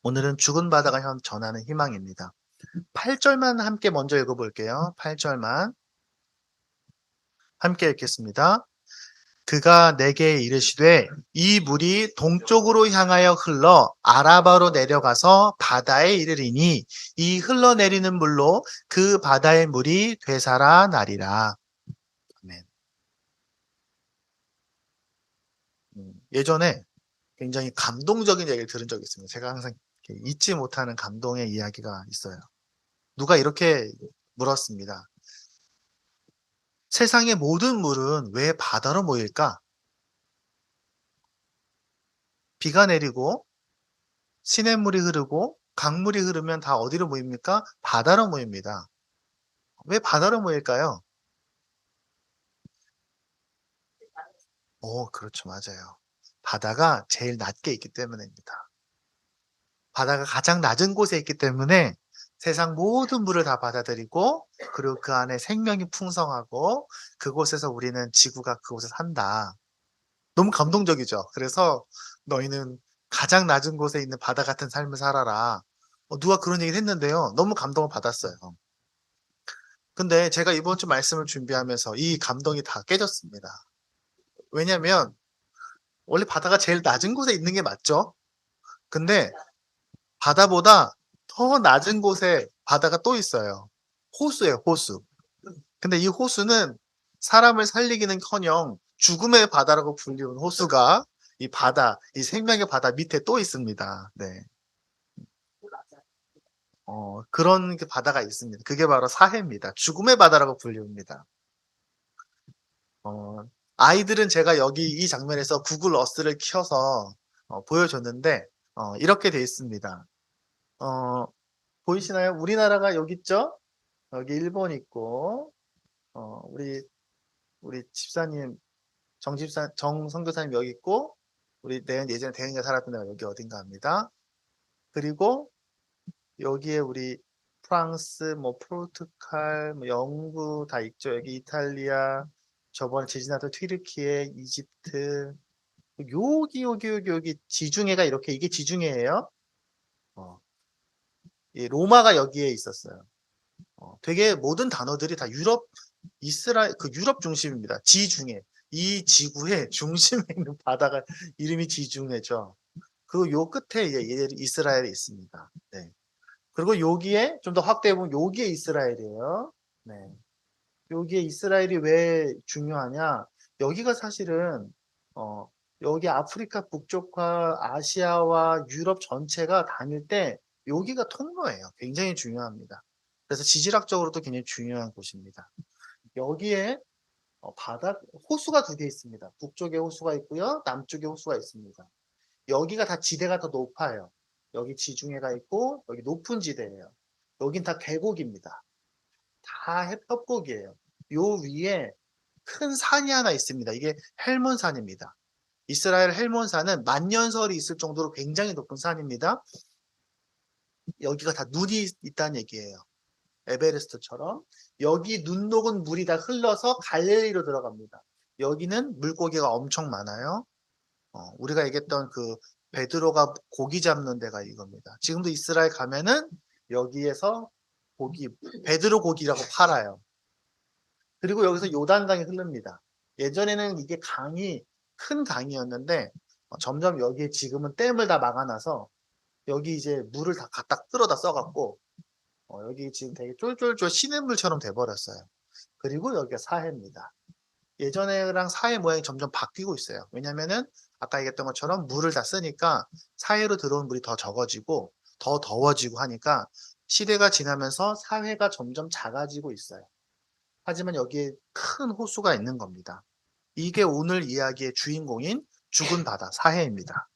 오늘은 죽은 바다가 전하는 희망입니다. 8절만 함께 먼저 읽어볼게요. 8절만 함께 읽겠습니다. 그가 내게 이르시되 이 물이 동쪽으로 향하여 흘러 아라바로 내려가서 바다에 이르리니 이 흘러내리는 물로 그 바다의 물이 되살아나리라. 아멘. 예전에 굉장히 감동적인 얘기를 들은 적이 있습니다. 제가 항상 잊지 못하는 감동의 이야기가 있어요. 누가 이렇게 물었습니다. 세상의 모든 물은 왜 바다로 모일까? 비가 내리고 시냇물이 흐르고 강물이 흐르면 다 어디로 모입니까? 바다로 모입니다. 왜 바다로 모일까요? 그렇죠. 맞아요. 바다가 제일 낮게 있기 때문입니다. 바다가 가장 낮은 곳에 있기 때문에 세상 모든 물을 다 받아들이고 그리고 그 안에 생명이 풍성하고 그곳에서 우리는 지구가 그곳에 산다. 너무 감동적이죠. 그래서 "너희는 가장 낮은 곳에 있는 바다 같은 삶을 살아라." 누가 그런 얘기를 했는데요. 너무 감동을 받았어요. 근데 제가 이번 주 말씀을 준비하면서 이 감동이 다 깨졌습니다. 왜냐면 원래 바다가 제일 낮은 곳에 있는 게 맞죠. 근데 바다보다 더 낮은 곳에 바다가 또 있어요. 호수예요, 호수. 근데 이 호수는 사람을 살리기는커녕 죽음의 바다라고 불리운 호수가 이 바다, 이 생명의 바다 밑에 또 있습니다. 네. 그런 그 바다가 있습니다. 그게 바로 사해입니다. 죽음의 바다라고 불립니다. 어 아이들은 제가 여기 이 장면에서 구글 어스를 켜서 보여줬는데 이렇게 돼 있습니다. 어 보이시나요? 우리나라가 여기 있죠? 여기 일본 있고 우리 집사님 정 선교사님 여기 있고 우리 예전에 대현이가 살았던 데가 여기 어딘가 합니다. 그리고 여기에 우리 프랑스, 뭐 포르투갈, 뭐 영국 다 있죠. 여기 이탈리아, 저번에 지지난달 튀르키예, 이집트, 여기 지중해가 이렇게 이게 지중해예요. 어, 이 로마가 여기에 있었어요. 되게 모든 단어들이 다 유럽 중심입니다. 지중해. 이 지구의 중심에 있는 바다가 이름이 지중해죠. 그리고 요 끝에 이스라엘이 있습니다. 네. 그리고 여기에 좀 더 확대해 보면 여기에 이스라엘이에요. 네. 여기에 이스라엘이 왜 중요하냐? 여기가 사실은 어 여기 아프리카 북쪽과 아시아와 유럽 전체가 다닐 때 여기가 통로예요. 굉장히 중요합니다. 그래서 지질학적으로도 굉장히 중요한 곳입니다. 여기에 바다 호수가 두 개 있습니다. 북쪽에 호수가 있고요. 남쪽에 호수가 있습니다. 여기가 다 지대가 더 높아요. 여기 지중해가 있고 여기 높은 지대예요. 여긴 다 계곡입니다. 다 협곡이에요. 요 위에 큰 산이 하나 있습니다. 이게 헬몬산입니다. 이스라엘 헬몬산은 만년설이 있을 정도로 굉장히 높은 산입니다. 여기가 다 눈이 있다는 얘기예요. 에베레스트처럼. 여기 눈 녹은 물이 다 흘러서 갈릴리로 들어갑니다. 여기는 물고기가 엄청 많아요. 우리가 얘기했던 그 베드로가 고기 잡는 데가 이겁니다. 지금도 이스라엘 가면은 여기에서 베드로 고기라고 팔아요. 그리고 여기서 요단강이 흐릅니다. 예전에는 이게 큰 강이었는데 점점 여기에 지금은 댐을 다 막아놔서 여기 이제 물을 다 갖다 끌어다 써갖고 여기 지금 되게 쫄쫄쫄 시냇물처럼 돼버렸어요. 그리고 여기가 사해입니다. 예전에랑 사해 모양이 점점 바뀌고 있어요. 왜냐면은 아까 얘기했던 것처럼 물을 다 쓰니까 사해로 들어온 물이 더 적어지고 더 더워지고 하니까 시대가 지나면서 사해가 점점 작아지고 있어요. 하지만 여기에 큰 호수가 있는 겁니다. 이게 오늘 이야기의 주인공인 죽은 바다 사해입니다.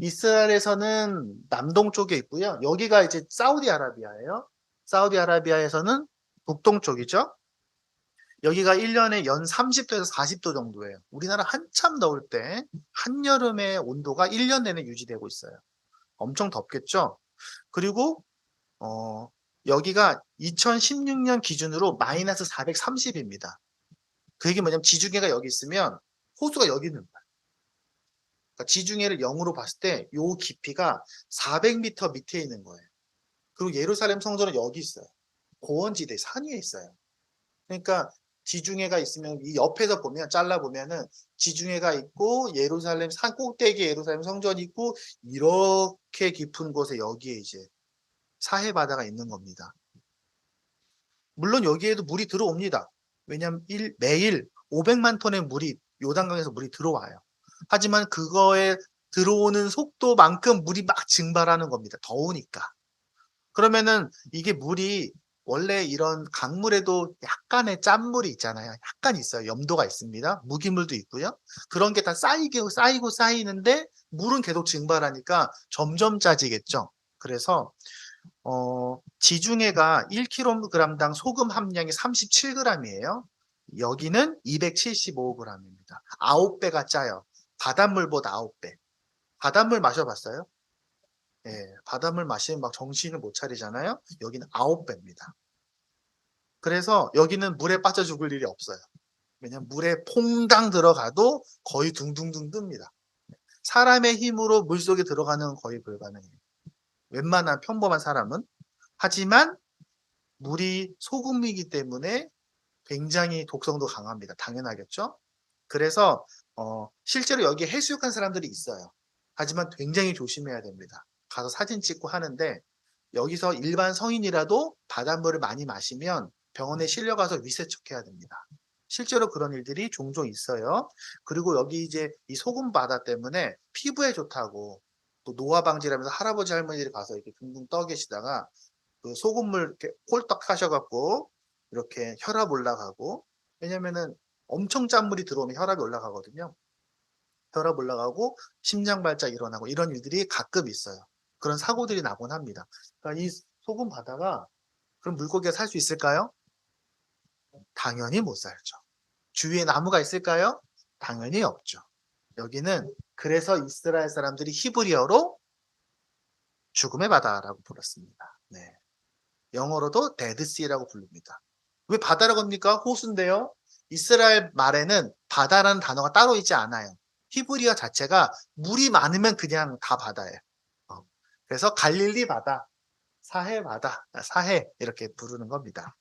이스라엘에서는 남동쪽에 있고요. 여기가 이제 사우디아라비아예요. 사우디아라비아에서는 북동쪽이죠. 여기가 1년에 연 30도에서 40도 정도예요. 우리나라 한참 더울 때 한여름의 온도가 1년 내내 유지되고 있어요. 엄청 덥겠죠? 그리고 어 여기가 2016년 기준으로 마이너스 430입니다. 그 얘기 뭐냐면 지중해가 여기 있으면 호수가 여기 있는 거예요. 그러니까 지중해를 0으로 봤을 때 요 깊이가 400m 밑에 있는 거예요. 그리고 예루살렘 성전은 여기 있어요. 고원지대 산 위에 있어요. 그러니까 지중해가 있으면 이 옆에서 보면 잘라 보면은 지중해가 있고 예루살렘 산 꼭대기에 예루살렘 성전이 있고 이렇게 깊은 곳에 여기에 이제 사해 바다가 있는 겁니다. 물론 여기에도 물이 들어옵니다. 왜냐하면 매일 500만 톤의 물이 요단강에서 물이 들어와요. 하지만 그거에 들어오는 속도만큼 물이 막 증발하는 겁니다. 더우니까. 그러면은 이게 물이 원래 이런 강물에도 약간의 짠물이 있잖아요. 약간 있어요. 염도가 있습니다. 무기물도 있고요. 그런 게 다 쌓이고 쌓이는데 물은 계속 증발하니까 점점 짜지겠죠. 그래서 지중해가 1kg당 소금 함량이 37g이에요. 여기는 275g입니다. 9배가 짜요. 바닷물보다 9배. 바닷물 마셔봤어요? 예, 바닷물 마시면 막 정신을 못 차리잖아요. 여기는 9배입니다. 그래서 여기는 물에 빠져 죽을 일이 없어요. 왜냐면 물에 퐁당 들어가도 거의 둥둥둥 뜹니다. 사람의 힘으로 물속에 들어가는 건 거의 불가능해요. 웬만한 평범한 사람은. 하지만 물이 소금이기 때문에 굉장히 독성도 강합니다. 당연하겠죠? 그래서 실제로 여기에 해수욕한 사람들이 있어요. 하지만 굉장히 조심해야 됩니다. 가서 사진 찍고 하는데 여기서 일반 성인이라도 바닷물을 많이 마시면 병원에 실려가서 위세척해야 됩니다. 실제로 그런 일들이 종종 있어요. 그리고 여기 이제 이 소금 바다 때문에 피부에 좋다고 또 노화 방지라면서 할아버지 할머니들이 가서 이렇게 둥둥 떠 계시다가 그 소금물 이렇게 홀딱 하셔갖고 이렇게 혈압 올라가고 왜냐면은 엄청 짠 물이 들어오면 혈압이 올라가거든요. 혈압 올라가고 심장 발작 일어나고 이런 일들이 가끔 있어요. 그런 사고들이 나곤 합니다. 그러니까 이 소금 바다가 그럼 물고기가 살 수 있을까요? 당연히 못 살죠. 주위에 나무가 있을까요? 당연히 없죠. 여기는 그래서 이스라엘 사람들이 히브리어로 죽음의 바다라고 불렀습니다. 네. 영어로도 데드시라고 부릅니다. 왜 바다라고 합니까? 호수인데요. 이스라엘 말에는 바다라는 단어가 따로 있지 않아요. 히브리어 자체가 물이 많으면 그냥 다 바다예요. 그래서 갈릴리 바다, 사해 바다, 사해 이렇게 부르는 겁니다.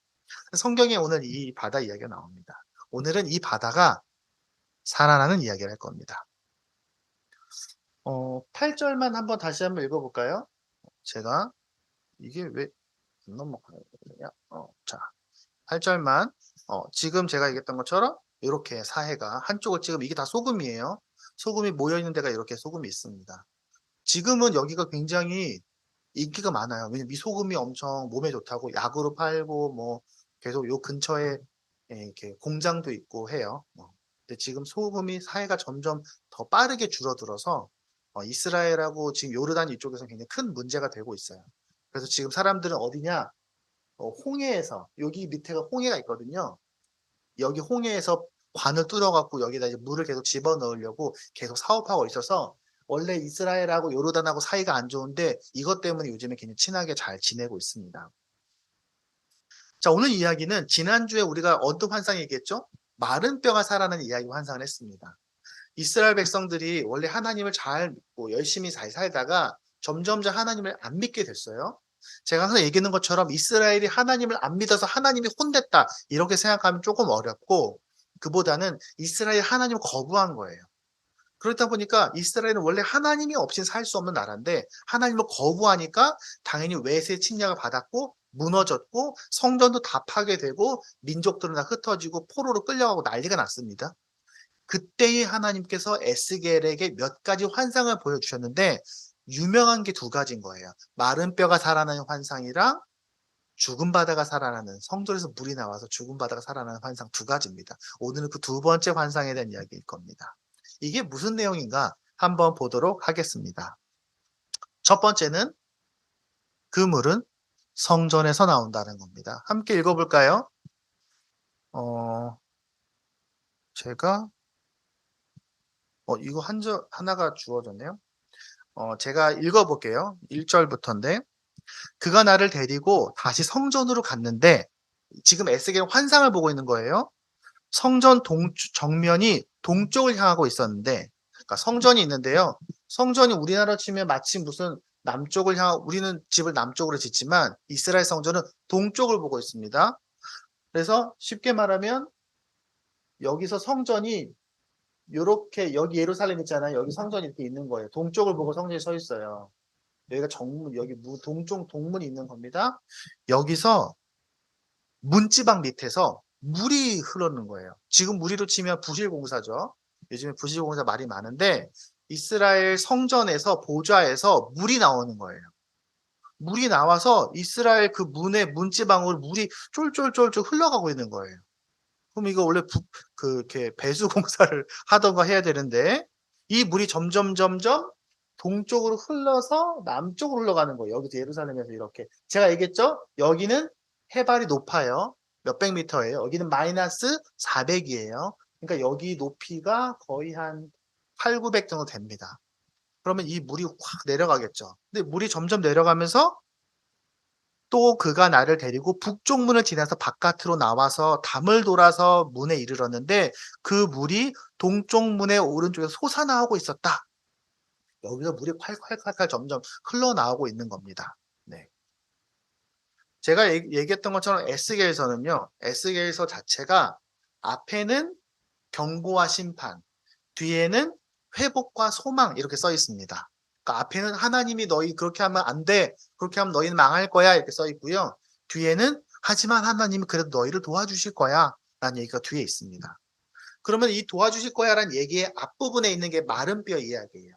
성경에 오늘 이 바다 이야기가 나옵니다. 오늘은 이 바다가 살아나는 이야기를 할 겁니다. 8절만 한번 다시 한번 읽어볼까요? 제가 이게 왜 안 넘어가냐? 자, 8절만 지금 제가 얘기했던 것처럼 이렇게 사해가 한쪽을 찍으면 이게 다 소금이에요. 소금이 모여있는 데가 이렇게 소금이 있습니다. 지금은 여기가 굉장히 인기가 많아요. 왜냐면 이 소금이 엄청 몸에 좋다고 약으로 팔고 뭐 계속 요 근처에 이렇게 공장도 있고 해요. 근데 지금 소금이 사해가 점점 더 빠르게 줄어들어서 이스라엘하고 지금 요르단 이쪽에서 굉장히 큰 문제가 되고 있어요. 그래서 지금 사람들은 어디냐? 홍해에서 여기 밑에가 홍해가 있거든요. 여기 홍해에서 관을 뚫어갖고 여기다 이제 물을 계속 집어넣으려고 계속 사업하고 있어서 원래 이스라엘하고 요르단하고 사이가 안 좋은데 이것 때문에 요즘에 굉장히 친하게 잘 지내고 있습니다. 자, 오늘 이야기는 지난주에 우리가 어떤 환상 얘기했죠? 마른 뼈가 살아나는 이야기 환상을 했습니다. 이스라엘 백성들이 원래 하나님을 잘 믿고 열심히 잘 살다가 점점점 하나님을 안 믿게 됐어요. 제가 항상 얘기하는 것처럼 이스라엘이 하나님을 안 믿어서 하나님이 혼냈다 이렇게 생각하면 조금 어렵고 그보다는 이스라엘이 하나님을 거부한 거예요. 그렇다 보니까 이스라엘은 원래 하나님이 없이는 살 수 없는 나라인데 하나님을 거부하니까 당연히 외세 침략을 받았고 무너졌고 성전도 다 파괴되고 민족들은 다 흩어지고 포로로 끌려가고 난리가 났습니다. 그때의 하나님께서 에스겔에게 몇 가지 환상을 보여주셨는데 유명한 게 두 가지인 거예요. 마른 뼈가 살아나는 환상이랑 죽은 바다가 살아나는 성전에서 물이 나와서 죽은 바다가 살아나는 환상 두 가지입니다. 오늘은 그 두 번째 환상에 대한 이야기일 겁니다. 이게 무슨 내용인가 한번 보도록 하겠습니다. 첫 번째는 그 물은 성전에서 나온다는 겁니다. 함께 읽어볼까요? 제가 이거 하나가 주어졌네요. 제가 읽어볼게요. 1절부터인데 그가 나를 데리고 다시 성전으로 갔는데 지금 에스겔은 환상을 보고 있는 거예요. 성전 정면이 동쪽을 향하고 있었는데 그러니까 성전이 있는데요. 성전이 우리나라로 치면 마치 무슨 남쪽을 향한 우리는 집을 남쪽으로 짓지만 이스라엘 성전은 동쪽을 보고 있습니다. 그래서 쉽게 말하면 여기서 성전이 요렇게 여기 예루살렘 있잖아요. 여기 성전이 이렇게 있는 거예요. 동쪽을 보고 성전이 서 있어요. 여기가 정문 여기 동쪽 동문이 있는 겁니다. 여기서 문지방 밑에서 물이 흐르는 거예요. 지금 우리로 치면 부실공사죠. 요즘에 부실공사 말이 많은데 이스라엘 성전에서 보좌에서 물이 나오는 거예요. 물이 나와서 이스라엘 그 문의 문지방으로 물이 쫄쫄쫄쫄 흘러가고 있는 거예요. 그럼 이거 원래 이렇게 배수 공사를 하던가 해야 되는데 이 물이 점점 동쪽으로 흘러서 남쪽으로 흘러가는 거예요. 여기서 예루살렘에서 이렇게. 제가 얘기했죠? 여기는 해발이 높아요. 몇백 미터예요. 여기는 마이너스 400이에요. 그러니까 여기 높이가 거의 한 8, 900 정도 됩니다. 그러면 이 물이 확 내려가겠죠. 근데 물이 점점 내려가면서 또 그가 나를 데리고 북쪽 문을 지나서 바깥으로 나와서 담을 돌아서 문에 이르렀는데 그 물이 동쪽 문의 오른쪽에서 솟아나오고 있었다. 여기서 물이 콸콸콸콸 점점 흘러나오고 있는 겁니다. 네. 제가 얘기했던 것처럼 에스겔서는요. 에스겔서 자체가 앞에는 경고와 심판, 뒤에는 회복과 소망 이렇게 써 있습니다. 그러니까 앞에는 하나님이 너희 그렇게 하면 안 돼. 그렇게 하면 너희는 망할 거야. 이렇게 써 있고요. 뒤에는 하지만 하나님이 그래도 너희를 도와주실 거야. 라는 얘기가 뒤에 있습니다. 그러면 이 도와주실 거야 라는 얘기의 앞부분에 있는 게 마른 뼈 이야기예요.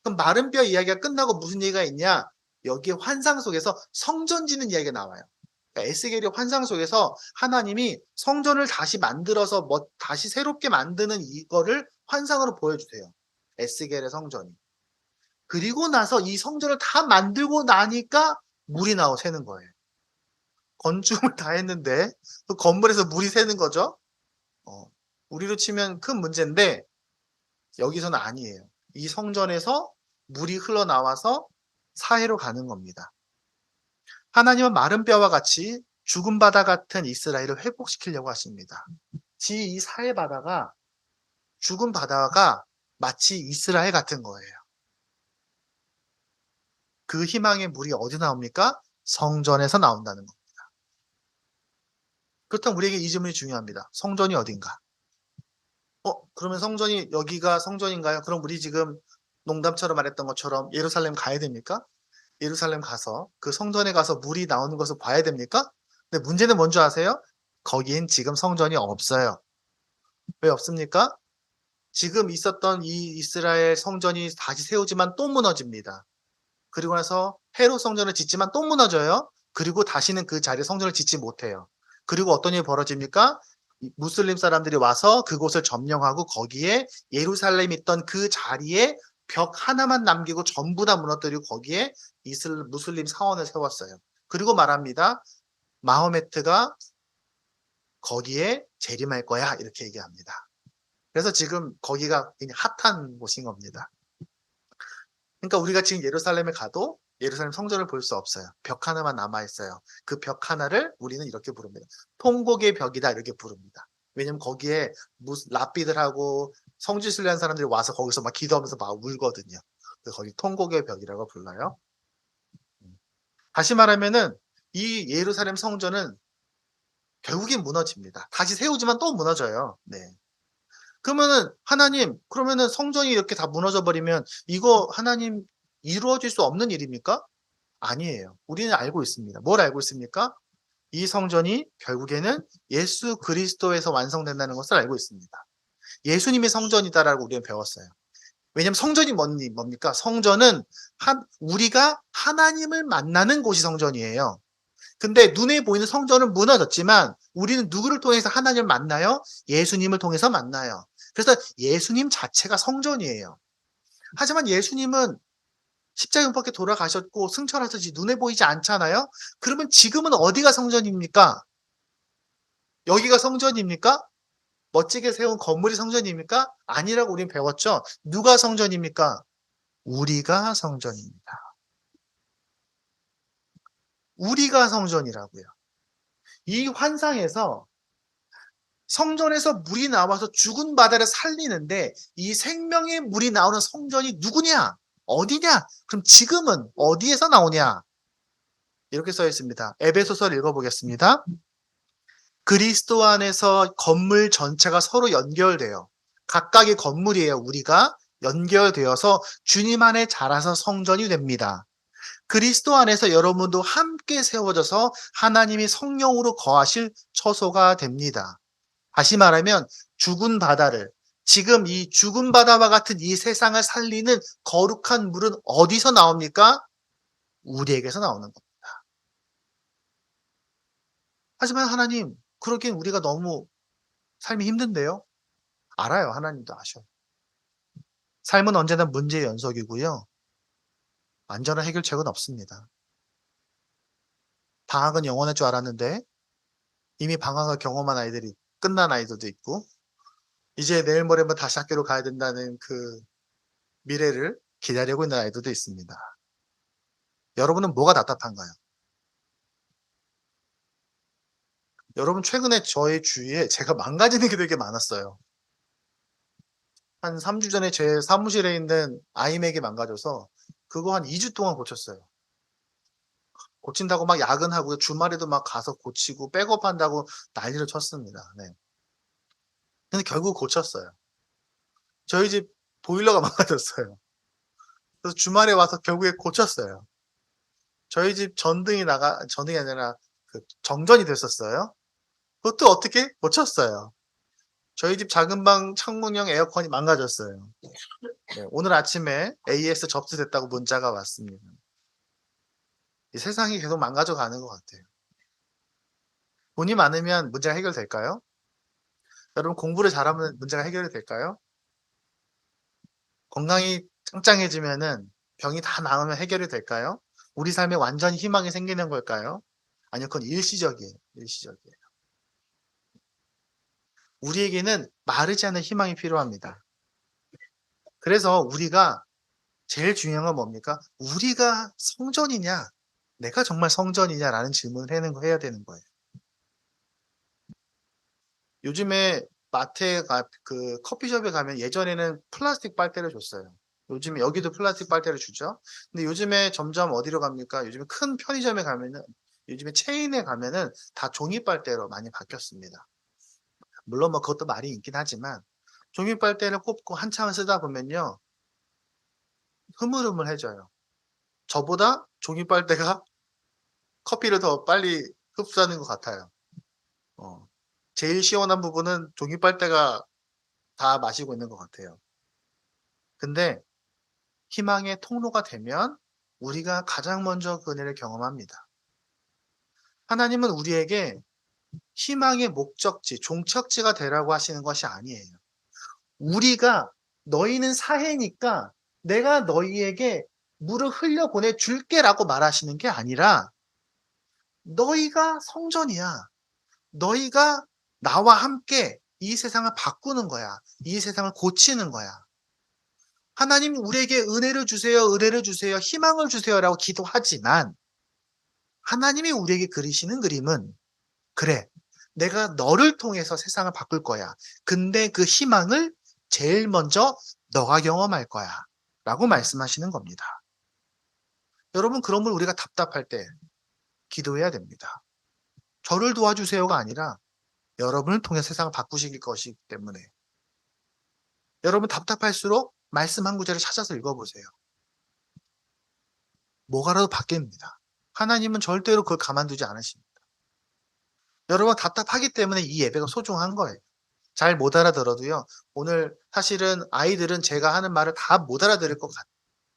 그럼 마른 뼈 이야기가 끝나고 무슨 얘기가 있냐? 여기에 환상 속에서 성전 짓는 이야기가 나와요. 그러니까 에스겔의 환상 속에서 하나님이 성전을 다시 만들어서 다시 새롭게 만드는 이거를 환상으로 보여주세요. 에스겔의 성전이. 그리고 나서 이 성전을 다 만들고 나니까 물이 새는 거예요. 건축을 다 했는데 그 건물에서 물이 새는 거죠. 우리로 치면 큰 문제인데 여기서는 아니에요. 이 성전에서 물이 흘러나와서 사해로 가는 겁니다. 하나님은 마른 뼈와 같이 죽은 바다 같은 이스라엘을 회복시키려고 하십니다. 이 사해 바다가 죽은 바다가 마치 이스라엘 같은 거예요. 그 희망의 물이 어디 나옵니까? 성전에서 나온다는 겁니다. 그렇다면 우리에게 이 질문이 중요합니다. 성전이 어딘가? 그러면 성전이 여기가 성전인가요? 그럼 우리 지금 농담처럼 말했던 것처럼 예루살렘 가야 됩니까? 예루살렘 가서 그 성전에 가서 물이 나오는 것을 봐야 됩니까? 근데 문제는 뭔지 아세요? 거기엔 지금 성전이 없어요. 왜 없습니까? 지금 있었던 이 이스라엘 성전이 다시 세우지만 또 무너집니다. 그리고 나서 헤롯 성전을 짓지만 또 무너져요. 그리고 다시는 그 자리에 성전을 짓지 못해요. 그리고 어떤 일이 벌어집니까? 무슬림 사람들이 와서 그곳을 점령하고 거기에 예루살렘 있던 그 자리에 벽 하나만 남기고 전부 다 무너뜨리고 거기에 무슬림 사원을 세웠어요. 그리고 말합니다. 마호메트가 거기에 재림할 거야 이렇게 얘기합니다. 그래서 지금 거기가 굉장히 핫한 곳인 겁니다. 그러니까 우리가 지금 예루살렘에 가도 예루살렘 성전을 볼 수 없어요. 벽 하나만 남아있어요. 그 벽 하나를 우리는 이렇게 부릅니다. 통곡의 벽이다 이렇게 부릅니다. 왜냐면 거기에 랍비들하고 성지순례한 사람들이 와서 거기서 막 기도하면서 막 울거든요. 그래서 거기 통곡의 벽이라고 불러요. 다시 말하면은 이 예루살렘 성전은 결국엔 무너집니다. 다시 세우지만 또 무너져요. 네. 그러면은 하나님, 그러면은 성전이 이렇게 다 무너져 버리면 이거 하나님 이루어질 수 없는 일입니까? 아니에요. 우리는 알고 있습니다. 뭘 알고 있습니까? 이 성전이 결국에는 예수 그리스도에서 완성된다는 것을 알고 있습니다. 예수님이 성전이다라고 우리는 배웠어요. 왜냐하면 성전이 뭡니까? 성전은 우리가 하나님을 만나는 곳이 성전이에요. 근데 눈에 보이는 성전은 무너졌지만 우리는 누구를 통해서 하나님을 만나요? 예수님을 통해서 만나요. 그래서 예수님 자체가 성전이에요. 하지만 예수님은 십자가 못 박혀 돌아가셨고 승천하셨지 눈에 보이지 않잖아요. 그러면 지금은 어디가 성전입니까? 여기가 성전입니까? 멋지게 세운 건물이 성전입니까? 아니라고 우리는 배웠죠. 누가 성전입니까? 우리가 성전입니다. 우리가 성전이라고요. 이 환상에서 성전에서 물이 나와서 죽은 바다를 살리는데 이 생명의 물이 나오는 성전이 누구냐? 어디냐? 그럼 지금은 어디에서 나오냐? 이렇게 써 있습니다. 에베소서를 읽어보겠습니다. 그리스도 안에서 건물 전체가 서로 연결돼요. 각각의 건물이에요. 우리가 연결되어서 주님 안에 자라서 성전이 됩니다. 그리스도 안에서 여러분도 함께 세워져서 하나님이 성령으로 거하실 처소가 됩니다. 다시 말하면 죽은 바다를, 지금 이 죽은 바다와 같은 이 세상을 살리는 거룩한 물은 어디서 나옵니까? 우리에게서 나오는 겁니다. 하지만 하나님, 그러기엔 우리가 너무 삶이 힘든데요? 알아요. 하나님도 아셔. 삶은 언제나 문제의 연속이고요. 완전한 해결책은 없습니다. 방학은 영원할 줄 알았는데 이미 방학을 경험한 아이들이 끝난 아이들도 있고 이제 내일 모레면 다시 학교로 가야 된다는 그 미래를 기다리고 있는 아이들도 있습니다. 여러분은 뭐가 답답한가요? 여러분 최근에 저의 주위에 제가 망가지는 게 되게 많았어요. 한 3주 전에 제 사무실에 있는 아이맥이 망가져서 그거 한 2주 동안 고쳤어요. 고친다고 막 야근하고 주말에도 막 가서 고치고 백업한다고 난리를 쳤습니다. 네. 근데 결국 고쳤어요. 저희 집 보일러가 망가졌어요. 그래서 주말에 와서 결국에 고쳤어요. 저희 집 전등이 아니라 그 정전이 됐었어요. 그것도 어떻게 고쳤어요. 저희 집 작은 방 창문형 에어컨이 망가졌어요. 네, 오늘 아침에 AS 접수됐다고 문자가 왔습니다. 이 세상이 계속 망가져 가는 것 같아요. 돈이 많으면 문제가 해결될까요? 여러분 공부를 잘하면 문제가 해결이 될까요? 건강이 짱짱해지면은 병이 다 나으면 해결이 될까요? 우리 삶에 완전히 희망이 생기는 걸까요? 아니요, 그건 일시적이에요. 일시적이에요. 우리에게는 마르지 않는 희망이 필요합니다. 그래서 우리가 제일 중요한 건 뭡니까? 우리가 성전이냐? 내가 정말 성전이냐라는 질문을 해야 되는 거예요. 요즘에 마트에 그 커피숍에 가면 예전에는 플라스틱 빨대를 줬어요. 요즘에 여기도 플라스틱 빨대를 주죠. 근데 요즘에 점점 어디로 갑니까? 요즘에 큰 편의점에 가면은 요즘에 체인에 가면은 다 종이 빨대로 많이 바뀌었습니다. 물론 뭐 그것도 말이 있긴 하지만 종이 빨대를 꼽고 한참을 쓰다 보면요. 흐물흐물해져요. 저보다 종이 빨대가 커피를 더 빨리 흡수하는 것 같아요. 어. 제일 시원한 부분은 종이 빨대가 다 마시고 있는 것 같아요. 근데 희망의 통로가 되면 우리가 가장 먼저 그 은혜를 경험합니다. 하나님은 우리에게 희망의 목적지, 종착지가 되라고 하시는 것이 아니에요. 우리가 너희는 사해니까 내가 너희에게 물을 흘려 보내 줄게라고 말하시는 게 아니라 너희가 성전이야. 너희가 나와 함께 이 세상을 바꾸는 거야. 이 세상을 고치는 거야. 하나님 우리에게 은혜를 주세요. 은혜를 주세요. 희망을 주세요라고 기도하지만 하나님이 우리에게 그리시는 그림은 그래. 내가 너를 통해서 세상을 바꿀 거야. 근데 그 희망을 제일 먼저 너가 경험할 거야. 라고 말씀하시는 겁니다. 여러분, 그러면 우리가 답답할 때 기도해야 됩니다. 저를 도와주세요가 아니라 여러분을 통해 세상을 바꾸실 것이기 때문에 여러분 답답할수록 말씀 한 구절을 찾아서 읽어보세요. 뭐가라도 바뀝니다. 하나님은 절대로 그걸 가만두지 않으십니다. 여러분 답답하기 때문에 이 예배가 소중한 거예요. 잘 못 알아들어도요. 오늘 사실은 아이들은 제가 하는 말을 다 못 알아들을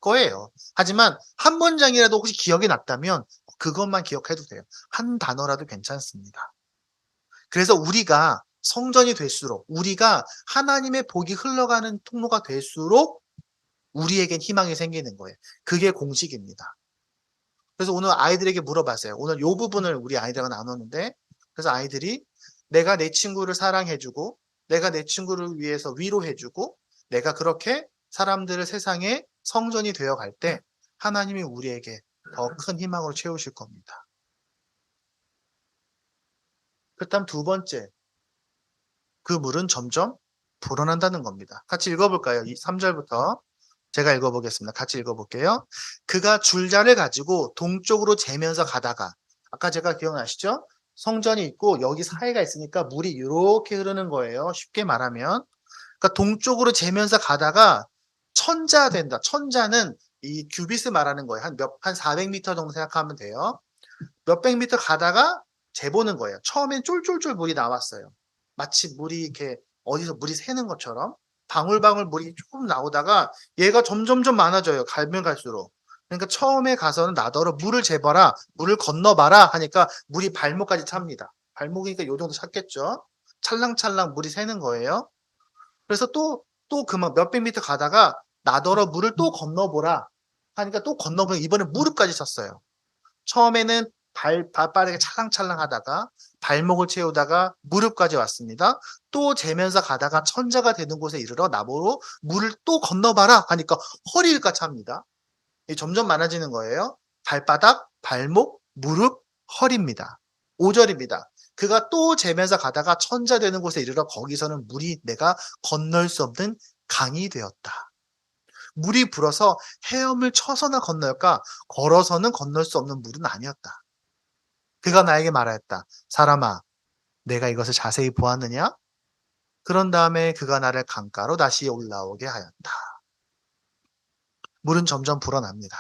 거예요. 하지만 한 문장이라도 혹시 기억이 났다면 그것만 기억해도 돼요. 한 단어라도 괜찮습니다. 그래서 우리가 성전이 될수록 우리가 하나님의 복이 흘러가는 통로가 될수록 우리에겐 희망이 생기는 거예요. 그게 공식입니다. 그래서 오늘 아이들에게 물어봤어요. 오늘 요 부분을 우리 아이들과 나눴는데 그래서 아이들이 내가 내 친구를 사랑해주고 내가 내 친구를 위해서 위로해주고 내가 그렇게 사람들을 세상에 성전이 되어 갈 때 하나님이 우리에게 더 큰 희망으로 채우실 겁니다. 그다음 두 번째, 그 물은 점점 불어난다는 겁니다. 같이 읽어볼까요? 이 3절부터 제가 읽어보겠습니다. 같이 읽어볼게요. 그가 줄자를 가지고 동쪽으로 재면서 가다가 아까 제가 기억나시죠? 성전이 있고 여기 사이가 있으니까 물이 이렇게 흐르는 거예요. 쉽게 말하면. 그러니까 동쪽으로 재면서 가다가 천자 된다. 천자는 이 규비스 말하는 거예요. 한 400m 정도 생각하면 돼요. 몇백 미터 가다가 재보는 거예요. 처음엔 쫄쫄쫄 물이 나왔어요. 마치 물이 이렇게 어디서 물이 새는 것처럼 방울방울 물이 조금 나오다가 얘가 점점점 많아져요. 가면 갈수록. 그러니까 처음에 가서는 나더러 물을 재봐라, 물을 건너봐라 하니까 물이 발목까지 찹니다. 발목이니까 요 정도 찼겠죠. 찰랑찰랑 물이 새는 거예요. 그래서 또 그만 몇백 미터 가다가 나더러 물을 또 건너보라 하니까 또 건너보니 이번에 무릎까지 찼어요. 처음에는 발빠르게 찰랑찰랑 하다가 발목을 채우다가 무릎까지 왔습니다. 또 재면서 가다가 천자가 되는 곳에 이르러 나보고 물을 또 건너봐라 하니까 허리가 찹니다. 점점 많아지는 거예요. 발바닥, 발목, 무릎, 허리입니다. 5절입니다. 그가 또 재면서 가다가 천자 되는 곳에 이르러 거기서는 물이 내가 건널 수 없는 강이 되었다. 물이 불어서 헤엄을 쳐서나 건널까 걸어서는 건널 수 없는 물은 아니었다. 그가 나에게 말하였다. 사람아, 내가 이것을 자세히 보았느냐? 그런 다음에 그가 나를 강가로 다시 올라오게 하였다. 물은 점점 불어납니다.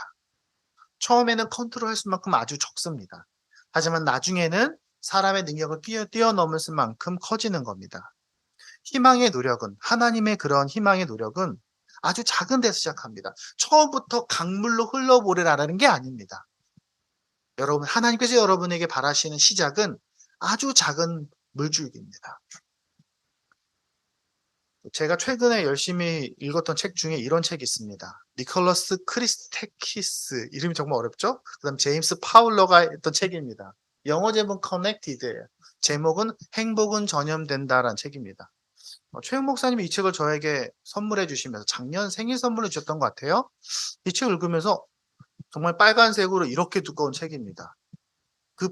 처음에는 컨트롤할 수만큼 아주 적습니다. 하지만 나중에는 사람의 능력을 뛰어넘을 수만큼 커지는 겁니다. 희망의 노력은, 하나님의 그런 희망의 노력은 아주 작은 데서 시작합니다. 처음부터 강물로 흘러보내라는 게 아닙니다. 여러분, 하나님께서 여러분에게 바라시는 시작은 아주 작은 물줄기입니다. 제가 최근에 열심히 읽었던 책 중에 이런 책이 있습니다. 니콜러스 크리스테키스, 이름이 정말 어렵죠? 그 다음 제임스 파울러가 했던 책입니다. 영어 제목은 Connected예요. 제목은 행복은 전염된다라는 책입니다. 최영 목사님이 이 책을 저에게 선물해 주시면서 작년 생일 선물을 주셨던 것 같아요. 이 책을 읽으면서 정말 빨간색으로 이렇게 두꺼운 책입니다. 그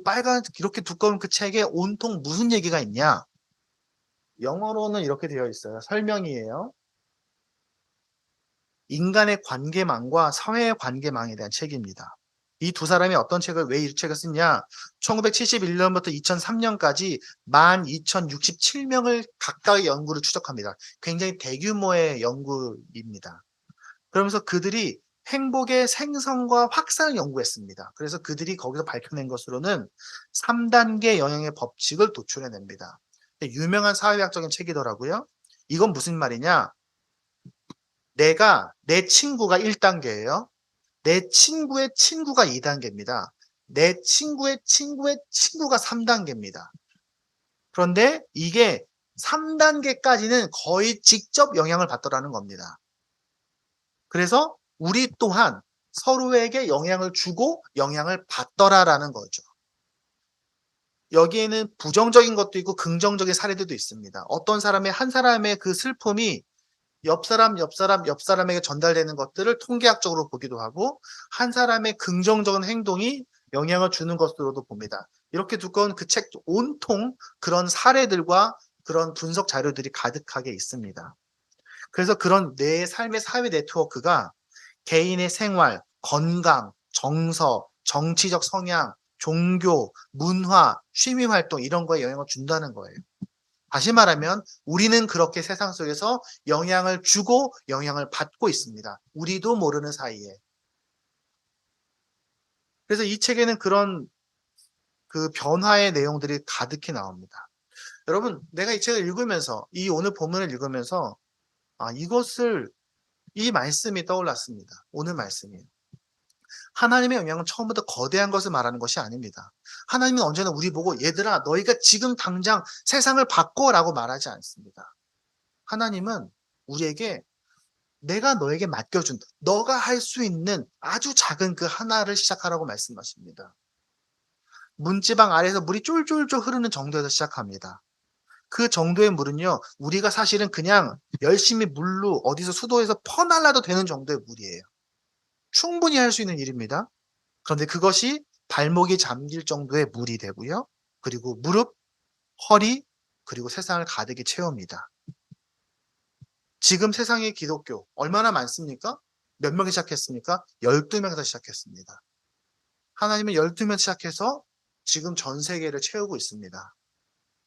이렇게 두꺼운 그 책에 온통 무슨 얘기가 있냐? 영어로는 이렇게 되어 있어요. 설명이에요. 인간의 관계망과 사회의 관계망에 대한 책입니다. 이 두 사람이 어떤 책을, 왜 이 책을 쓰냐? 1971년부터 2003년까지 12,067명을 각각의 연구를 추적합니다. 굉장히 대규모의 연구입니다. 그러면서 그들이 행복의 생성과 확산을 연구했습니다. 그래서 그들이 거기서 밝혀낸 것으로는 3단계 영향의 법칙을 도출해냅니다. 유명한 사회학적인 책이더라고요. 이건 무슨 말이냐? 내 친구가 1단계예요. 내 친구의 친구가 2단계입니다. 내 친구의 친구의 친구가 3단계입니다. 그런데 이게 3단계까지는 거의 직접 영향을 받더라는 겁니다. 그래서 우리 또한 서로에게 영향을 주고 영향을 받더라라는 거죠. 여기에는 부정적인 것도 있고 긍정적인 사례들도 있습니다. 어떤 사람의 한 사람의 그 슬픔이 옆 사람에게 전달되는 것들을 통계학적으로 보기도 하고 한 사람의 긍정적인 행동이 영향을 주는 것으로도 봅니다. 이렇게 두꺼운 그 책 온통 그런 사례들과 그런 분석 자료들이 가득하게 있습니다. 그래서 그런 내 삶의 사회 네트워크가 개인의 생활, 건강, 정서, 정치적 성향, 종교, 문화, 취미 활동 이런 거에 영향을 준다는 거예요. 다시 말하면 우리는 그렇게 세상 속에서 영향을 주고 영향을 받고 있습니다. 우리도 모르는 사이에. 그래서 이 책에는 그런 그 변화의 내용들이 가득히 나옵니다. 여러분, 내가 이 책을 읽으면서, 이 오늘 본문을 읽으면서, 이 말씀이 떠올랐습니다. 오늘 말씀이에요. 하나님의 영향은 처음부터 거대한 것을 말하는 것이 아닙니다. 하나님은 언제나 우리 보고 얘들아 너희가 지금 당장 세상을 바꿔라고 말하지 않습니다. 하나님은 우리에게 내가 너에게 맡겨준 너가 할 수 있는 아주 작은 그 하나를 시작하라고 말씀하십니다. 문지방 아래에서 물이 쫄쫄쫄 흐르는 정도에서 시작합니다. 그 정도의 물은요, 우리가 사실은 그냥 열심히 물로 어디서 수도에서 퍼날라도 되는 정도의 물이에요. 충분히 할 수 있는 일입니다. 그런데 그것이 발목이 잠길 정도의 물이 되고요. 그리고 무릎, 허리, 그리고 세상을 가득히 채웁니다. 지금 세상의 기독교 얼마나 많습니까? 몇 명이 시작했습니까? 12명에서 시작했습니다. 하나님은 12명 시작해서 지금 전 세계를 채우고 있습니다.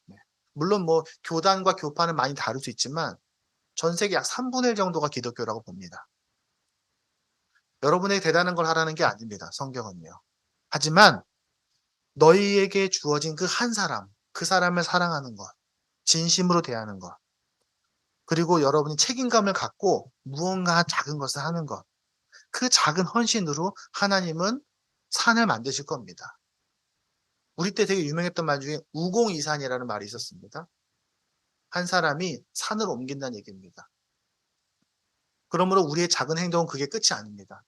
네. 물론 뭐 교단과 교파는 많이 다를 수 있지만 전 세계 약 3분의 1 정도가 기독교라고 봅니다. 여러분에게 대단한 걸 하라는 게 아닙니다. 성경은요. 하지만 너희에게 주어진 그 한 사람, 그 사람을 사랑하는 것, 진심으로 대하는 것, 그리고 여러분이 책임감을 갖고 무언가 작은 것을 하는 것, 그 작은 헌신으로 하나님은 산을 만드실 겁니다. 우리 때 되게 유명했던 말 중에 우공이산이라는 말이 있었습니다. 한 사람이 산을 옮긴다는 얘기입니다. 그러므로 우리의 작은 행동은 그게 끝이 아닙니다.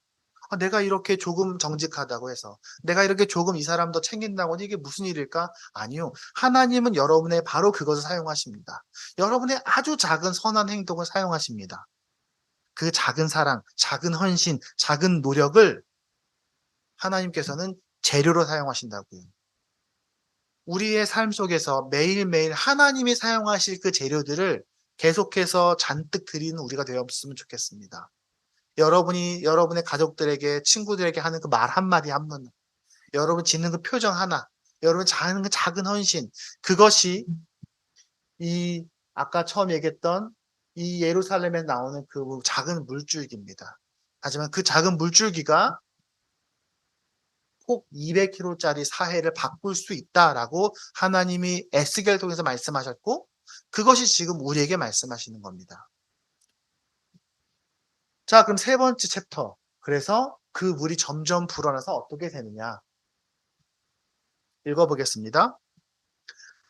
내가 이렇게 조금 정직하다고 해서, 내가 이렇게 조금 이 사람 더 챙긴다고 해서 이게 무슨 일일까? 아니요. 하나님은 여러분의 바로 그것을 사용하십니다. 여러분의 아주 작은 선한 행동을 사용하십니다. 그 작은 사랑, 작은 헌신, 작은 노력을 하나님께서는 재료로 사용하신다고요. 우리의 삶 속에서 매일매일 하나님이 사용하실 그 재료들을 계속해서 잔뜩 드리는 우리가 되었으면 좋겠습니다. 여러분이 여러분의 가족들에게, 친구들에게 하는 그 말 한마디 한마디, 여러분 짓는 그 표정 하나, 여러분 하는 그 작은 헌신, 그것이 이 아까 처음 얘기했던 이 예루살렘에 나오는 그 작은 물줄기입니다. 하지만 그 작은 물줄기가 꼭 200km짜리 사해를 바꿀 수 있다라고 하나님이 에스겔을 통해서 말씀하셨고, 그것이 지금 우리에게 말씀하시는 겁니다. 자, 그럼 세 번째 챕터. 그래서 그 물이 점점 불어나서 어떻게 되느냐. 읽어보겠습니다.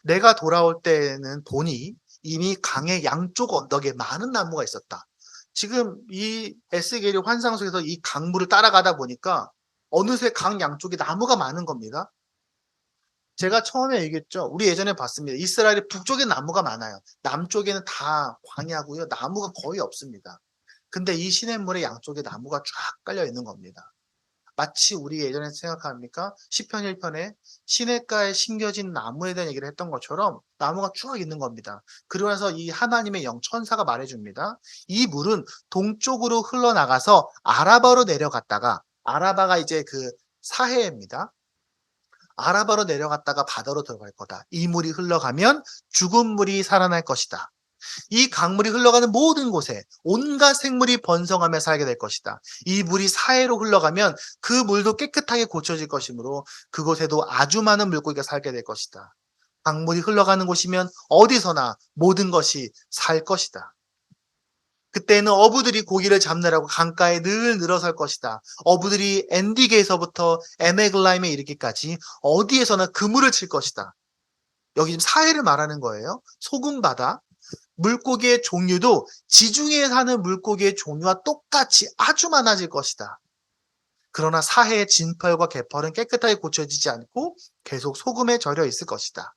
내가 돌아올 때는 보니 이미 강의 양쪽 언덕에 많은 나무가 있었다. 지금 이 에스겔의 환상 속에서 이 강물을 따라가다 보니까 어느새 강 양쪽에 나무가 많은 겁니다. 제가 처음에 얘기했죠. 우리 예전에 봤습니다. 이스라엘의 북쪽에 나무가 많아요. 남쪽에는 다 광야고요. 나무가 거의 없습니다. 근데 이 시냇물의 양쪽에 나무가 쫙 깔려 있는 겁니다. 마치 우리 예전에 생각합니까? 시편 1편에 시냇가에 심겨진 나무에 대한 얘기를 했던 것처럼 나무가 쭉 있는 겁니다. 그러고 나서 이 하나님의 영 천사가 말해줍니다. 이 물은 동쪽으로 흘러나가서 아라바로 내려갔다가, 아라바가 이제 그 사해입니다. 아라바로 내려갔다가 바다로 들어갈 거다. 이 물이 흘러가면 죽은 물이 살아날 것이다. 이 강물이 흘러가는 모든 곳에 온갖 생물이 번성하며 살게 될 것이다. 이 물이 사해로 흘러가면 그 물도 깨끗하게 고쳐질 것이므로 그곳에도 아주 많은 물고기가 살게 될 것이다. 강물이 흘러가는 곳이면 어디서나 모든 것이 살 것이다. 그때는 어부들이 고기를 잡느라고 강가에 늘 늘어설 것이다. 어부들이 엔디게에서부터 에메글라임에 이르기까지 어디에서나 그물을 칠 것이다. 여기 지금 사해를 말하는 거예요. 소금바다. 물고기의 종류도 지중해에 사는 물고기의 종류와 똑같이 아주 많아질 것이다. 그러나 사해의 진펄과 개펄은 깨끗하게 고쳐지지 않고 계속 소금에 절여 있을 것이다.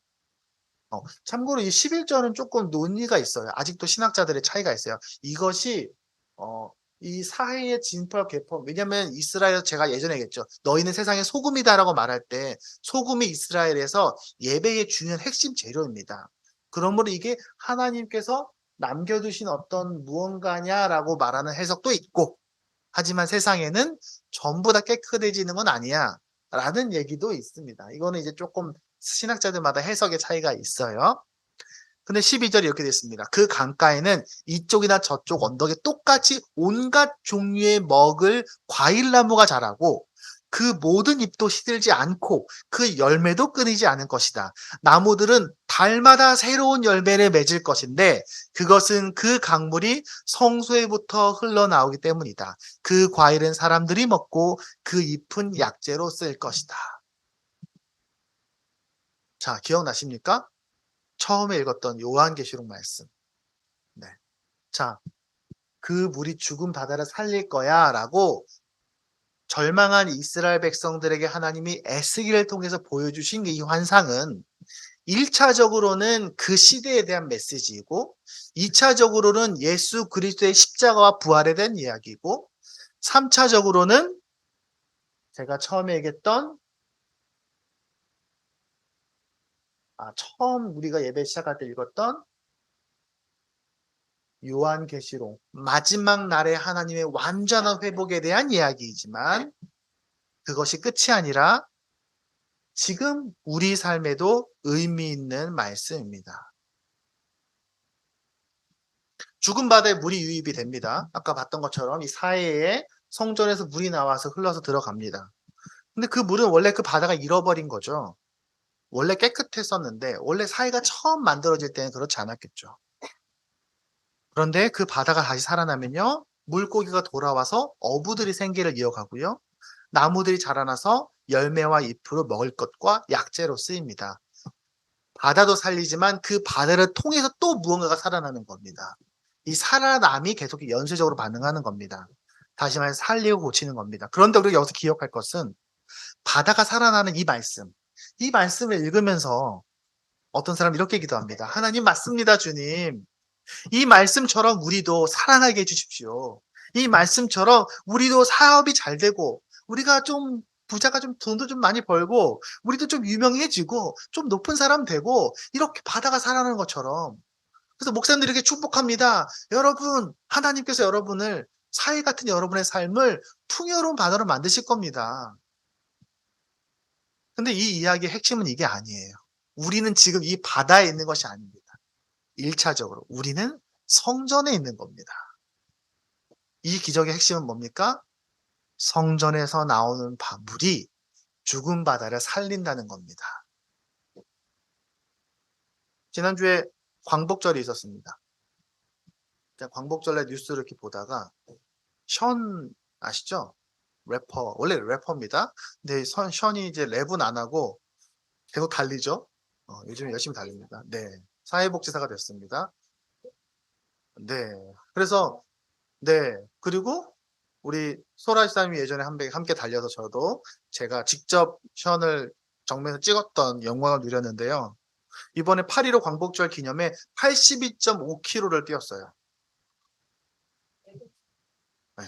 참고로 이 11절은 조금 논의가 있어요. 아직도 신학자들의 차이가 있어요. 이것이 이 사해의 진펄, 개펄, 왜냐면 이스라엘에서 제가 예전에 얘기했죠. 너희는 세상의 소금이다라고 말할 때 소금이 이스라엘에서 예배의 중요한 핵심 재료입니다. 그러므로 이게 하나님께서 남겨두신 어떤 무언가냐라고 말하는 해석도 있고, 하지만 세상에는 전부 다 깨끗해지는 건 아니야 라는 얘기도 있습니다. 이거는 이제 조금 신학자들마다 해석의 차이가 있어요. 근데 12절이 이렇게 됐습니다. 그 강가에는 이쪽이나 저쪽 언덕에 똑같이 온갖 종류의 먹을 과일나무가 자라고 그 모든 잎도 시들지 않고 그 열매도 끊이지 않을 것이다. 나무들은 달마다 새로운 열매를 맺을 것인데 그것은 그 강물이 성소에부터 흘러나오기 때문이다. 그 과일은 사람들이 먹고 그 잎은 약재로 쓸 것이다. 자, 기억나십니까? 처음에 읽었던 요한계시록 말씀. 네. 자, 그 물이 죽은 바다를 살릴 거야 라고 절망한 이스라엘 백성들에게 하나님이 에스겔을 통해서 보여주신 이 환상은 1차적으로는 그 시대에 대한 메시지이고 2차적으로는 예수 그리스도의 십자가와 부활에 대한 이야기이고 3차적으로는 제가 처음에 얘기했던 처음 우리가 예배 시작할 때 읽었던 요한계시록 마지막 날에 하나님의 완전한 회복에 대한 이야기이지만 그것이 끝이 아니라 지금 우리 삶에도 의미 있는 말씀입니다. 죽은 바다에 물이 유입이 됩니다. 아까 봤던 것처럼 이 사해에 성전에서 물이 나와서 흘러서 들어갑니다. 근데 그 물은 원래 그 바다가 잃어버린 거죠. 원래 깨끗했었는데 원래 사해가 처음 만들어질 때는 그렇지 않았겠죠. 그런데 그 바다가 다시 살아나면요. 물고기가 돌아와서 어부들이 생계를 이어가고요. 나무들이 자라나서 열매와 잎으로 먹을 것과 약재로 쓰입니다. 바다도 살리지만 그 바다를 통해서 또 무언가가 살아나는 겁니다. 이 살아남이 계속 연쇄적으로 반응하는 겁니다. 다시 말해서 살리고 고치는 겁니다. 그런데 우리가 여기서 기억할 것은 바다가 살아나는 이 말씀. 이 말씀을 읽으면서 어떤 사람은 이렇게 기도합니다. 하나님 맞습니다, 주님. 이 말씀처럼 우리도 사랑하게 해 주십시오. 이 말씀처럼 우리도 사업이 잘 되고 우리가 좀 부자가 좀 돈도 좀 많이 벌고 우리도 좀 유명해지고 좀 높은 사람 되고 이렇게 바다가 살아나는 것처럼. 그래서 목사님들이 이렇게 축복합니다. 여러분, 하나님께서 여러분을 사해 같은 여러분의 삶을 풍요로운 바다로 만드실 겁니다. 근데 이 이야기의 핵심은 이게 아니에요. 우리는 지금 이 바다에 있는 것이 아닙니다. 1차적으로 우리는 성전에 있는 겁니다. 이 기적의 핵심은 뭡니까? 성전에서 나오는 물이 죽은 바다를 살린다는 겁니다. 지난주에 광복절이 있었습니다. 광복절에 뉴스를 이렇게 보다가 션 아시죠? 래퍼, 원래 래퍼입니다. 근데 션이 이제 랩은 안 하고 계속 달리죠? 요즘 열심히 달립니다. 네. 사회복지사가 됐습니다. 네. 그래서, 네. 그리고 우리 소라 지사님이 예전에 함께 달려서 저도 제가 직접 션을 정면에서 찍었던 영광을 누렸는데요. 이번에 8.15 광복절 기념에 82.5km를 뛰었어요. 네.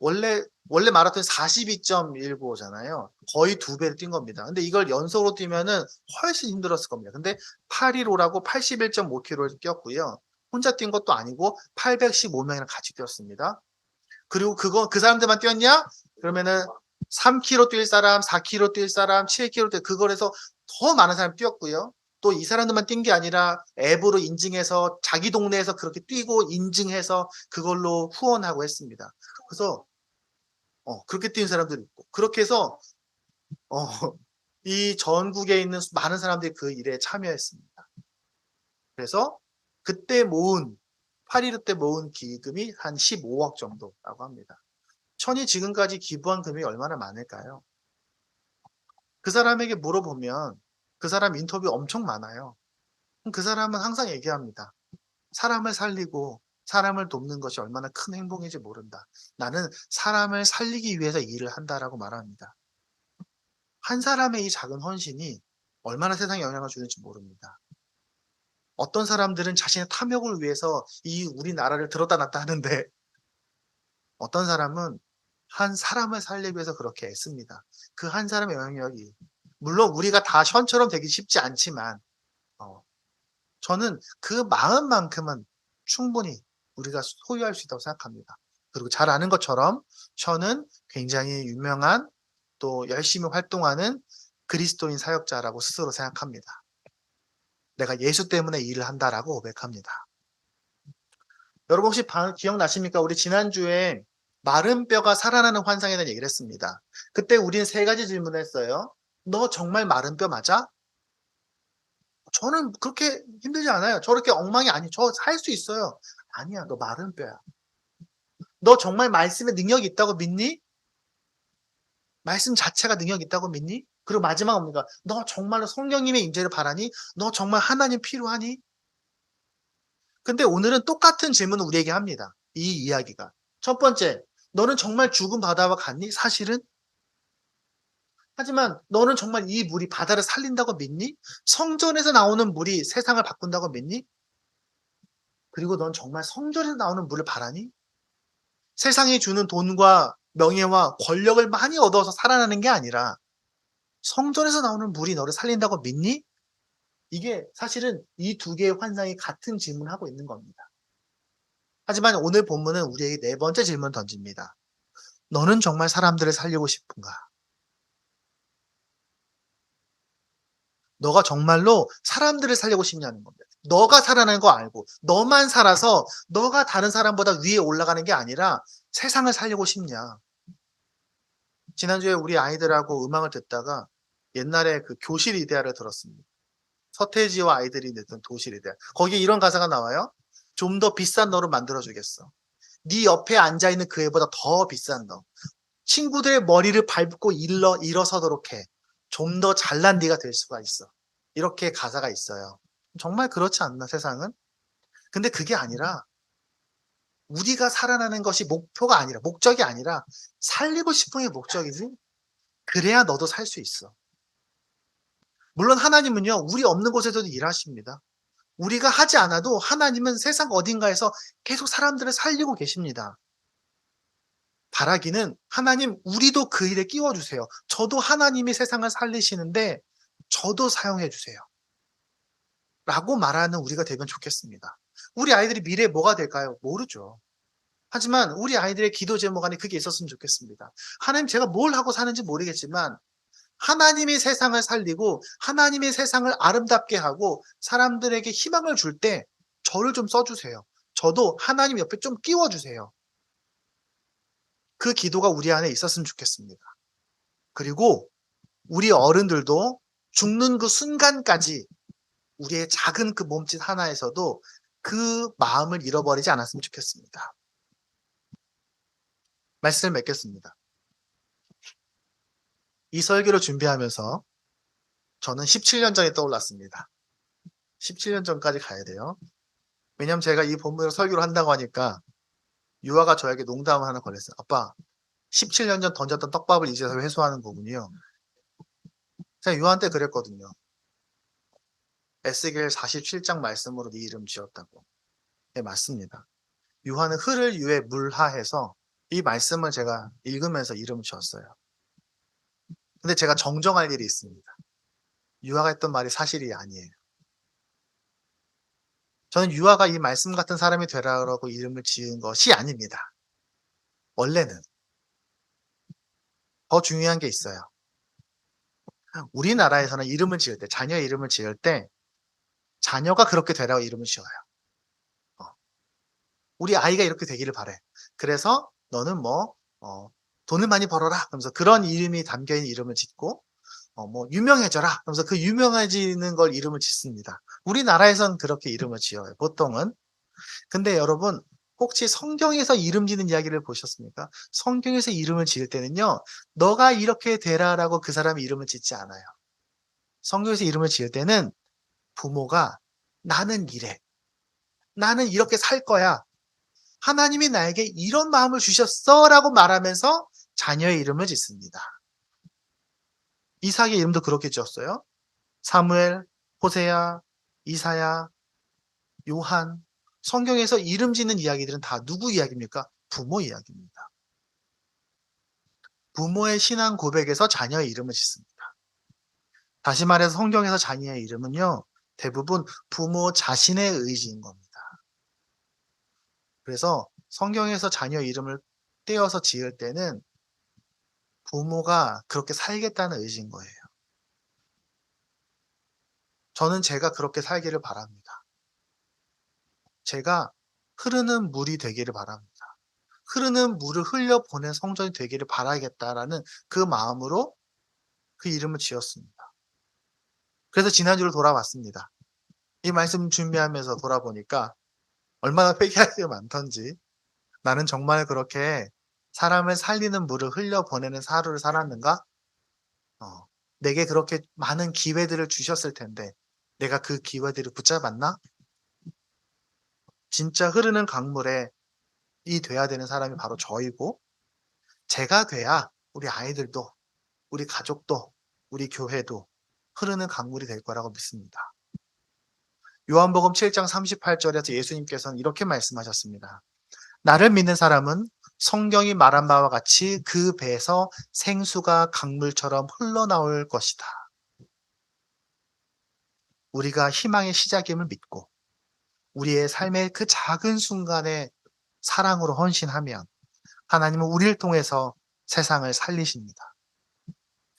원래 마라톤이 42.195잖아요. 거의 2배를 뛴 겁니다. 근데 이걸 연속으로 뛰면은 훨씬 힘들었을 겁니다. 근데 815라고 81.5km를 뛰었고요. 혼자 뛴 것도 아니고 815명이랑 같이 뛰었습니다. 그리고 그 사람들만 뛰었냐? 그러면은 3km 뛸 사람, 4km 뛸 사람, 7km 뛸 그걸 해서 더 많은 사람이 뛰었고요. 또 이 사람들만 뛴 게 아니라 앱으로 인증해서 자기 동네에서 그렇게 뛰고 인증해서 그걸로 후원하고 했습니다. 그래서 그렇게 뛴 사람들이 있고 그렇게 해서 어, 이 전국에 있는 많은 사람들이 그 일에 참여했습니다. 그래서 그때 모은 8.15 때 모은 기금이 한 15억 정도라고 합니다. 천이 지금까지 기부한 금액이 얼마나 많을까요? 그 사람에게 물어보면 그 사람 인터뷰 엄청 많아요. 그 사람은 항상 얘기합니다. 사람을 살리고 사람을 돕는 것이 얼마나 큰 행복인지 모른다. 나는 사람을 살리기 위해서 일을 한다라고 말합니다. 한 사람의 이 작은 헌신이 얼마나 세상에 영향을 주는지 모릅니다. 어떤 사람들은 자신의 탐욕을 위해서 이 우리나라를 들었다 놨다 하는데 어떤 사람은 한 사람을 살리기 위해서 그렇게 애씁니다. 그 한 사람의 영향력이 물론 우리가 다 션처럼 되기 쉽지 않지만 저는 그 마음만큼은 충분히 우리가 소유할 수 있다고 생각합니다. 그리고 잘 아는 것처럼 션은 굉장히 유명한 또 열심히 활동하는 그리스도인 사역자라고 스스로 생각합니다. 내가 예수 때문에 일을 한다라고 고백합니다. 여러분 혹시 기억나십니까? 우리 지난주에 마른 뼈가 살아나는 환상에 대한 얘기를 했습니다. 그때 우리는 3가지 질문을 했어요. 너 정말 마른 뼈 맞아? 저는 그렇게 힘들지 않아요. 저렇게 엉망이 아니. 저 살 수 있어요. 아니야. 너 마른 뼈야. 너 정말 말씀에 능력이 있다고 믿니? 말씀 자체가 능력이 있다고 믿니? 그리고 마지막 뭡니까? 너 정말로 성령님의 임재를 바라니? 너 정말 하나님 필요하니? 근데 오늘은 똑같은 질문을 우리에게 합니다. 이 이야기가. 첫 번째, 너는 정말 죽은 바다와 같니? 사실은? 하지만 너는 정말 이 물이 바다를 살린다고 믿니? 성전에서 나오는 물이 세상을 바꾼다고 믿니? 그리고 넌 정말 성전에서 나오는 물을 바라니? 세상이 주는 돈과 명예와 권력을 많이 얻어서 살아나는 게 아니라 성전에서 나오는 물이 너를 살린다고 믿니? 이게 사실은 이 두 개의 환상이 같은 질문을 하고 있는 겁니다. 하지만 오늘 본문은 우리에게 네 번째 질문을 던집니다. 너는 정말 사람들을 살리고 싶은가? 너가 정말로 사람들을 살리고 싶냐는 겁니다. 너가 살아나는 거 알고 너만 살아서 너가 다른 사람보다 위에 올라가는 게 아니라 세상을 살리고 싶냐. 지난주에 우리 아이들하고 음악을 듣다가 옛날에 그 교실 이데아를 들었습니다. 서태지와 아이들이 냈던 교실 이데아. 거기에 이런 가사가 나와요. 좀 더 비싼 너로 만들어 주겠어. 네 옆에 앉아 있는 그 애보다 더 비싼 너. 친구들의 머리를 밟고 일어서도록 해. 좀 더 잘난 네가 될 수가 있어. 이렇게 가사가 있어요. 정말 그렇지 않나 세상은? 근데 그게 아니라 우리가 살아나는 것이 목표가 아니라 목적이 아니라 살리고 싶은 게 목적이지. 그래야 너도 살 수 있어. 물론 하나님은요. 우리 없는 곳에서도 일하십니다. 우리가 하지 않아도 하나님은 세상 어딘가에서 계속 사람들을 살리고 계십니다. 바라기는 하나님 우리도 그 일에 끼워 주세요. 저도 하나님이 세상을 살리시는데 저도 사용해 주세요. 라고 말하는 우리가 되면 좋겠습니다. 우리 아이들이 미래에 뭐가 될까요? 모르죠. 하지만 우리 아이들의 기도 제목 안에 그게 있었으면 좋겠습니다. 하나님 제가 뭘 하고 사는지 모르겠지만 하나님이 세상을 살리고 하나님이 세상을 아름답게 하고 사람들에게 희망을 줄 때 저를 좀 써주세요. 저도 하나님 옆에 좀 끼워주세요. 그 기도가 우리 안에 있었으면 좋겠습니다. 그리고 우리 어른들도 죽는 그 순간까지 우리의 작은 그 몸짓 하나에서도 그 마음을 잃어버리지 않았으면 좋겠습니다. 말씀을 맺겠습니다. 이 설교를 준비하면서 저는 17년 전이 떠올랐습니다. 17년 전까지 가야 돼요. 왜냐면 제가 이 본문으로 설교를 한다고 하니까 유아가 저에게 농담을 하나 걸렸어요. 아빠, 17년 전 던졌던 떡밥을 이제서 회수하는 거군요. 제가 유아한테 그랬거든요. 에스겔 47장 말씀으로 네 이름 지었다고. 네, 맞습니다. 유아는 흐를 유에 물하해서 이 말씀을 제가 읽으면서 이름을 지었어요. 근데 제가 정정할 일이 있습니다. 유아가 했던 말이 사실이 아니에요. 저는 유아가 이 말씀 같은 사람이 되라고 이름을 지은 것이 아닙니다. 원래는. 더 중요한 게 있어요. 우리나라에서는 이름을 지을 때, 자녀의 이름을 지을 때 자녀가 그렇게 되라고 이름을 지어요. 우리 아이가 이렇게 되기를 바래. 그래서 너는 돈을 많이 벌어라. 그러면서 그런 이름이 담겨 있는 이름을 짓고 유명해져라. 그러면서 그 유명해지는 걸 이름을 짓습니다. 우리나라에서는 그렇게 이름을 지어요. 보통은. 근데 여러분 혹시 성경에서 이름 짓는 이야기를 보셨습니까? 성경에서 이름을 지을 때는요. 너가 이렇게 되라라고 그 사람의 이름을 짓지 않아요. 성경에서 이름을 지을 때는 부모가 나는 이래. 나는 이렇게 살 거야. 하나님이 나에게 이런 마음을 주셨어라고 말하면서 자녀의 이름을 짓습니다. 이삭의 이름도 그렇게 지었어요. 사무엘, 호세야, 이사야, 요한. 성경에서 이름 짓는 이야기들은 다 누구 이야기입니까? 부모 이야기입니다. 부모의 신앙 고백에서 자녀의 이름을 짓습니다. 다시 말해서 성경에서 자녀의 이름은요. 대부분 부모 자신의 의지인 겁니다. 그래서 성경에서 자녀 이름을 떼어서 지을 때는 부모가 그렇게 살겠다는 의지인 거예요. 저는 제가 그렇게 살기를 바랍니다. 제가 흐르는 물이 되기를 바랍니다. 흐르는 물을 흘려보낸 성전이 되기를 바라겠다라는 그 마음으로 그 이름을 지었습니다. 그래서 지난주로 돌아왔습니다. 이 말씀 준비하면서 돌아보니까 얼마나 회개할 게 많던지 나는 정말 그렇게 사람을 살리는 물을 흘려보내는 하루를 살았는가? 내게 그렇게 많은 기회들을 주셨을 텐데 내가 그 기회들을 붙잡았나? 진짜 흐르는 강물에 이 돼야 되는 사람이 바로 저이고 제가 돼야 우리 아이들도 우리 가족도 우리 교회도 흐르는 강물이 될 거라고 믿습니다. 요한복음 7장 38절에서 예수님께서는 이렇게 말씀하셨습니다. 나를 믿는 사람은 성경이 말한 바와 같이 그 배에서 생수가 강물처럼 흘러나올 것이다. 우리가 희망의 시작임을 믿고 우리의 삶의 그 작은 순간에 사랑으로 헌신하면 하나님은 우리를 통해서 세상을 살리십니다.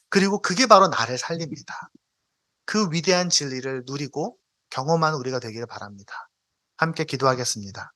그리고 그게 바로 나를 살립니다. 그 위대한 진리를 누리고 경험하는 우리가 되기를 바랍니다. 함께 기도하겠습니다.